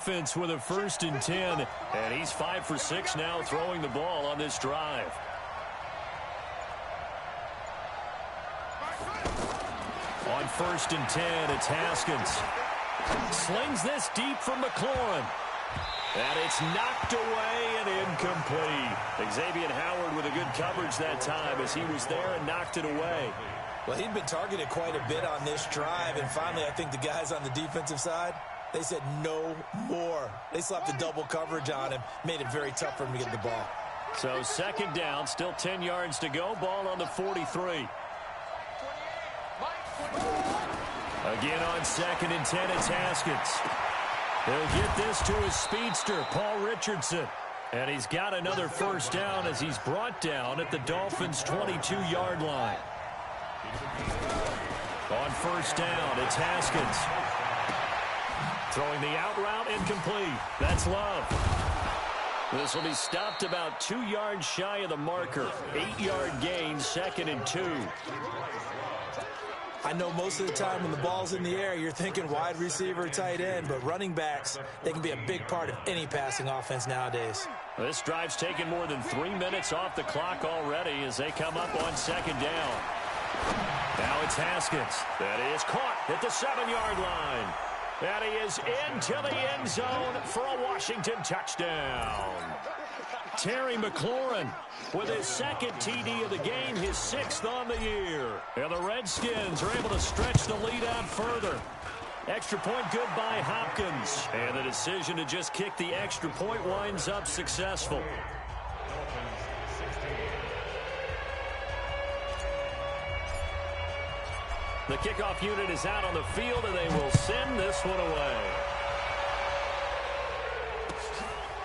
Offense with a 1st and 10, and he's 5 for 6 now throwing the ball on this drive. On 1st and 10, it's Haskins. Slings this deep from McLaurin. And it's knocked away and incomplete. Xavier Howard with a good coverage that time as he was there and knocked it away. Well, he'd been targeted quite a bit on this drive, and finally I think the guys on the defensive side, they said no more. They slapped the double coverage on him, made it very tough for him to get the ball. So 2nd down, still 10 yards to go, ball on the 43. Again on 2nd and 10, it's Haskins. He'll get this to his speedster, Paul Richardson. And he's got another 1st down as he's brought down at the Dolphins' 22-yard line. On 1st down, it's Haskins. Throwing the out route, incomplete. That's Love. This will be stopped about 2 yards shy of the marker. 8-yard gain, 2nd and 2. I know most of the time when the ball's in the air, you're thinking wide receiver, tight end, but running backs, they can be a big part of any passing offense nowadays. This drive's taken more than 3 minutes off the clock already as they come up on 2nd down. Now it's Haskins. That is caught at the 7-yard line. And he is into the end zone for a Washington touchdown. Terry McLaurin with his 2nd TD of the game, his 6th on the year. And the Redskins are able to stretch the lead out further. Extra point good by Hopkins. And the decision to just kick the extra point winds up successful. The kickoff unit is out on the field, and they will send this one away.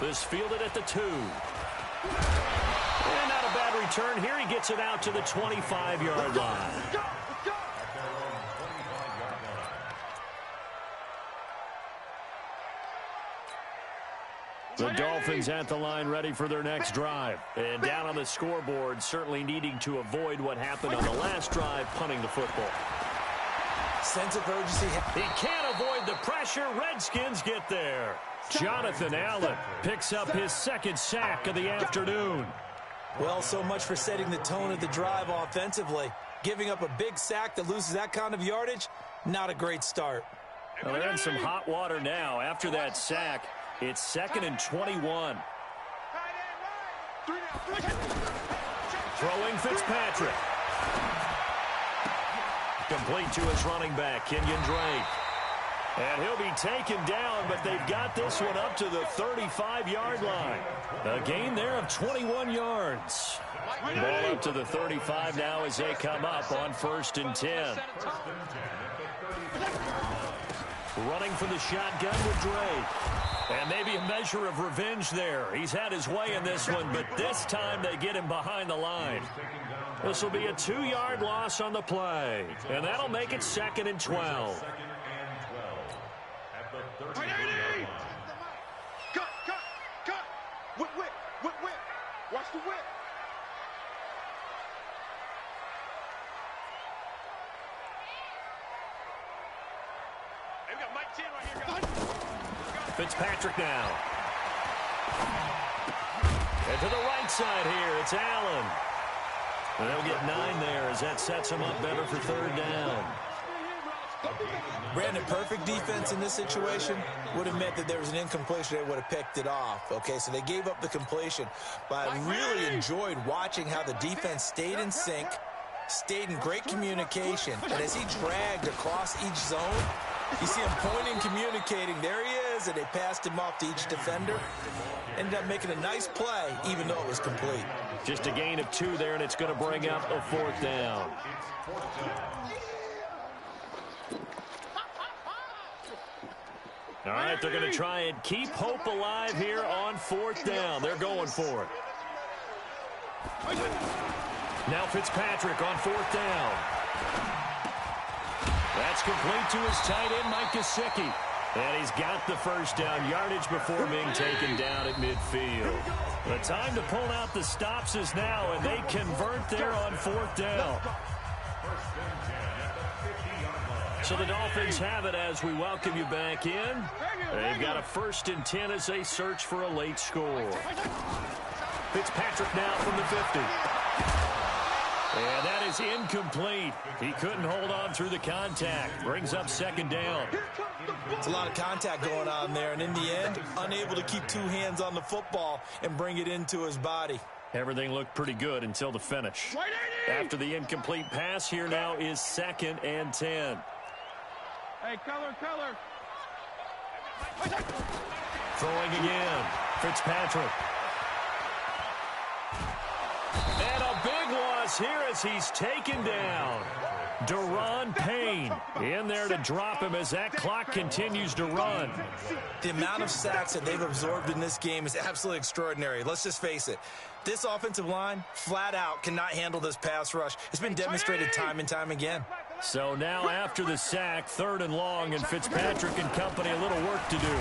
This fielded at the 2. And not a bad return here. He gets it out to the 25-yard line. The Dolphins at the line ready for their next drive. And down on the scoreboard, certainly needing to avoid what happened on the last drive, punting the football. Sense of urgency. He can't avoid the pressure. Redskins get there. Jonathan Allen picks up his 2nd sack of the afternoon. Well, so much for setting the tone of the drive offensively. Giving up a big sack that loses that kind of yardage, not a great start. Well, they're in some hot water now. After that sack, it's 2nd and 21. Throwing Fitzpatrick. Complete to his running back, Kenyon Drake. And he'll be taken down, but they've got this one up to the 35-yard line. A gain there of 21 yards. Ball up to the 35 now as they come up on 1st and 10. Running for the shotgun with Drake. And maybe a measure of revenge there. He's had his way in this one, but this time they get him behind the line. This will be a 2-yard loss on the play. And that'll make it 2nd and 12. Cut! Whip! Watch the whip! Hey, we got Mike 10 right here, guys. Fitzpatrick now. And to the right side here, it's Allen. And they'll get 9 there as that sets him up better for 3rd down. Brandon, perfect defense in this situation would have meant that there was an incompletion. They would have picked it off. Okay, so they gave up the completion. But I really enjoyed watching how the defense stayed in sync, stayed in great communication. And as he dragged across each zone, you see him pointing, communicating. There he is, and they passed him off to each defender. Ended up making a nice play, even though it was complete. Just a gain of 2 there, and it's going to bring up a 4th down. All right, they're going to try and keep hope alive here on 4th down. They're going for it. Now Fitzpatrick on 4th down. That's complete to his tight end, Mike Gesicki. And he's got the 1st down yardage before being taken down at midfield. The time to pull out the stops is now, and they convert there on 4th down. So the Dolphins have it as we welcome you back in. They've got a 1st and 10 as they search for a late score. Fitzpatrick now from the 50. And that is incomplete. He couldn't hold on through the contact. Brings up 2nd down. It's a lot of contact going on there, and in the end, unable to keep 2 hands on the football and bring it into his body. Everything looked pretty good until the finish. After the incomplete pass, here now is 2nd and 10. Hey, color. Throwing again. Fitzpatrick. And a big loss here as he's taken down. Deron Payne in there to drop him as that clock continues to run. The amount of sacks that they've absorbed in this game is absolutely extraordinary. Let's just face it. This offensive line, flat out, cannot handle this pass rush. It's been demonstrated time and time again. So now after the sack, 3rd and long, and Fitzpatrick and company a little work to do.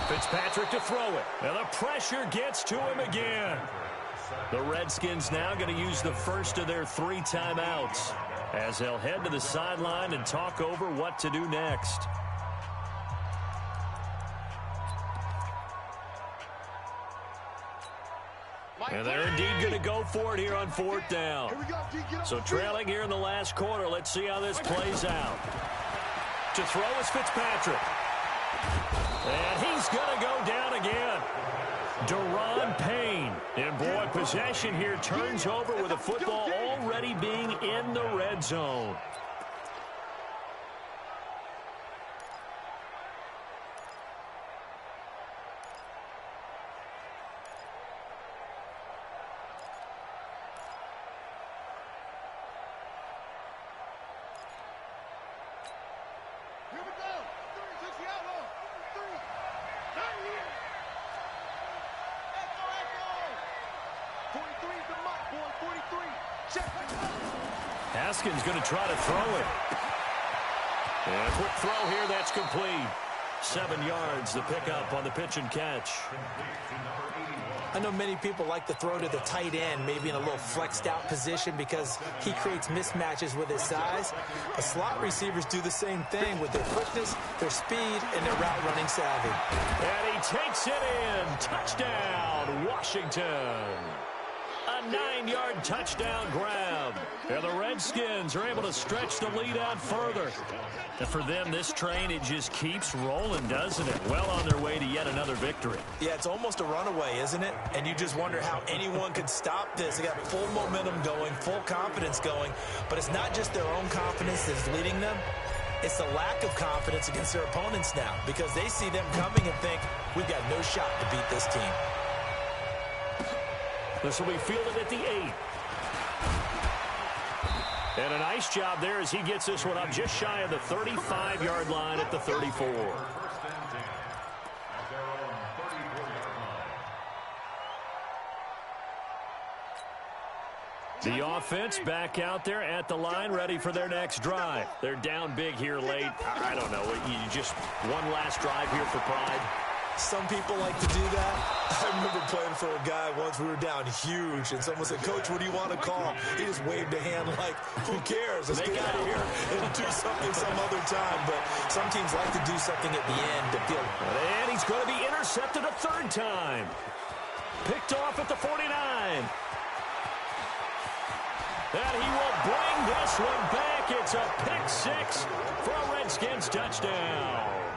Fitzpatrick to throw it. And the pressure gets to him again. The Redskins now going to use the first of their 3 timeouts as they'll head to the sideline and talk over what to do next. And they're indeed going to go for it here on 4th down. So trailing here in the last quarter, let's see how this plays out. To throw is Fitzpatrick. And he's going to go down again. Deron Payne. And boy, possession here turns over with the football already being in the red zone. Haskins going to try to throw it. And a quick throw here, that's complete. 7 yards, the pickup on the pitch and catch. I know many people like to throw to the tight end, maybe in a little flexed out position because he creates mismatches with his size. But slot receivers do the same thing with their quickness, their speed, and their route running savvy. And he takes it in. Touchdown, Washington. A 9-yard touchdown grab. And the Redskins are able to stretch the lead out further. And for them, this train, it just keeps rolling, doesn't it? Well on their way to yet another victory. Yeah, it's almost a runaway, isn't it? And you just wonder how anyone could stop this. They got full momentum going, full confidence going. But it's not just their own confidence that's leading them. It's the lack of confidence against their opponents now because they see them coming and think, we've got no shot to beat this team. This will be fielded at the 8. And a nice job there as he gets this one up just shy of the 35-yard line at the 34. The offense back out there at the line, ready for their next drive. They're down big here late. I don't know. You just one last drive here for pride. Some people like to do that. I remember playing for a guy once. We were down huge, and someone said, Coach, what do you want to call? He just waved a hand like, who cares? Let's get out of here and do something some other time. But some teams like to do something at the end to feel. And he's going to be intercepted a 3rd time. Picked off at the 49. And he will bring this one back. It's a pick 6 for a Redskins touchdown.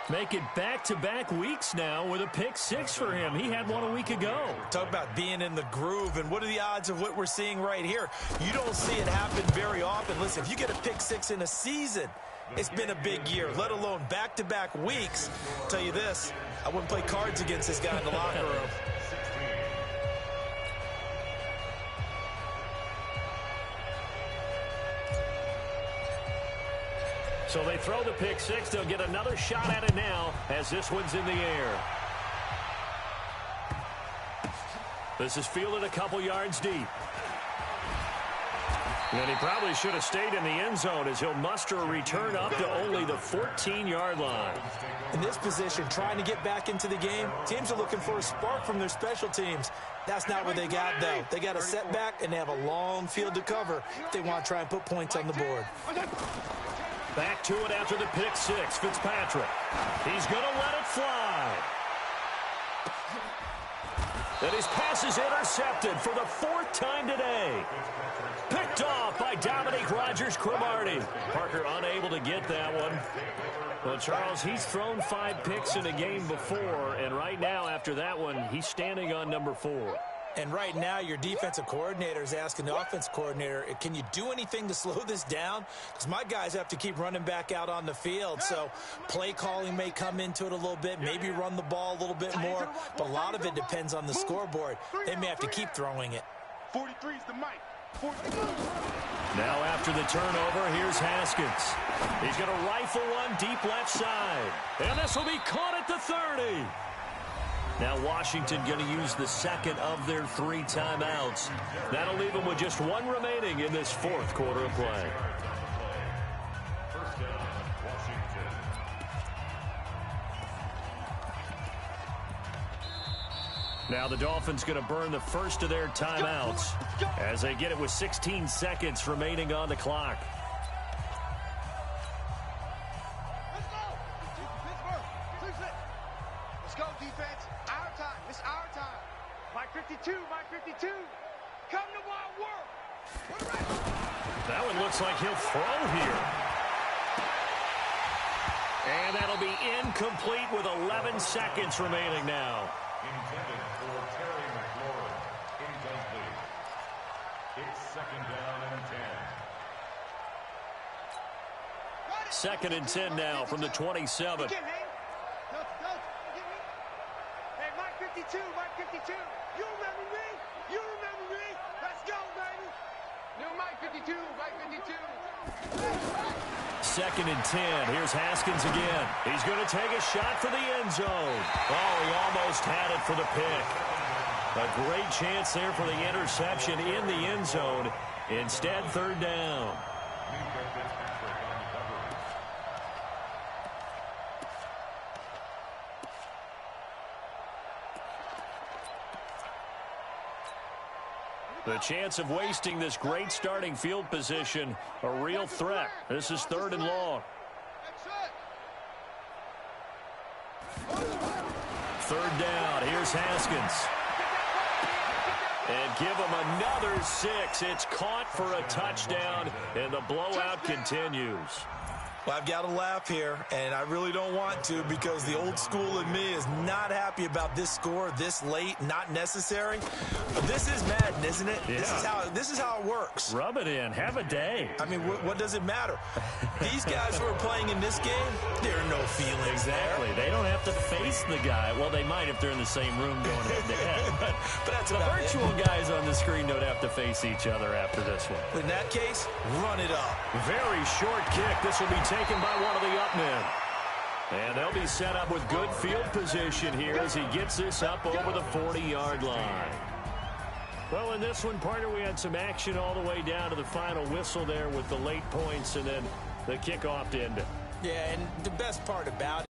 Make it back-to-back weeks now with a pick 6 for him. He had one a week ago. Talk about being in the groove, and what are the odds of what we're seeing right here? You don't see it happen very often. Listen, if you get a pick 6 in a season, it's been a big year, let alone back-to-back weeks. I'll tell you this, I wouldn't play cards against this guy in the locker room. So they throw the pick 6. They'll get another shot at it now as this one's in the air. This is fielded a couple yards deep. And he probably should have stayed in the end zone as he'll muster a return up to only the 14-yard line. In this position, trying to get back into the game, teams are looking for a spark from their special teams. That's not what they got, though. They got a setback, and they have a long field to cover if they want to try and put points on the board. Back to it after the pick six. Fitzpatrick. He's going to let it fly. And his pass is intercepted for the fourth time today. Picked off by Dominique Rodgers-Cromartie. Parker unable to get that one. Well, Charles, he's thrown 5 picks in a game before, and right now after that one, he's standing on number 4. And right now, your defensive coordinator is asking the offense coordinator, can you do anything to slow this down? Because my guys have to keep running back out on the field. So play calling may come into it a little bit, maybe run the ball a little bit more. But a lot of it depends on the scoreboard. They may have to keep throwing it. 43 is the mic. 43. Now after the turnover, here's Haskins. He's going to rifle one deep left side. And this will be caught at the 30. Now Washington going to use the second of their 3 timeouts. That'll leave them with just 1 remaining in this fourth quarter of play. Now the Dolphins going to burn the first of their timeouts as they get it with 16 seconds remaining on the clock. Let's go, defense. Our time. It's our time. Mike 52, Mike 52. Come to my world. That one looks like he'll throw here. And that'll be incomplete with 11 seconds remaining now. Intended for Terry McLaurin. Incomplete. It's second down and 10. Second and 10 now from the 27. Hey, Mike 52, Mike 52. You remember me? You remember me? Let's go, baby. New Mike 52, Mike 52. Second and 10. Here's Haskins again. He's going to take a shot for the end zone. Oh, he almost had it for the pick. A great chance there for the interception in the end zone. Instead, third down. The chance of wasting this great starting field position, a real threat. This is third and long. Third down. Here's Haskins. And give him another 6. It's caught for a touchdown, and the blowout continues. Well, I've got to laugh here, and I really don't want to because the old school in me is not happy about this score this late, not necessary. But this is Madden, isn't it? Yeah. This is how it works. Rub it in. Have a day. I mean, what does it matter? These guys who are playing in this game, there are no feelings Exactly. They don't have to face the guy. Well, they might if they're in the same room going head-to-head. But that's the about virtual it. guys on the screen don't have to face each other after this one. In that case, run it up. Very short kick. This will be taken by one of the up men. And they'll be set up with good field position here as he gets this up over the 40-yard line. Well, in this one, partner, we had some action all the way down to the final whistle there with the late points and then the kickoff to end it. Yeah, and the best part about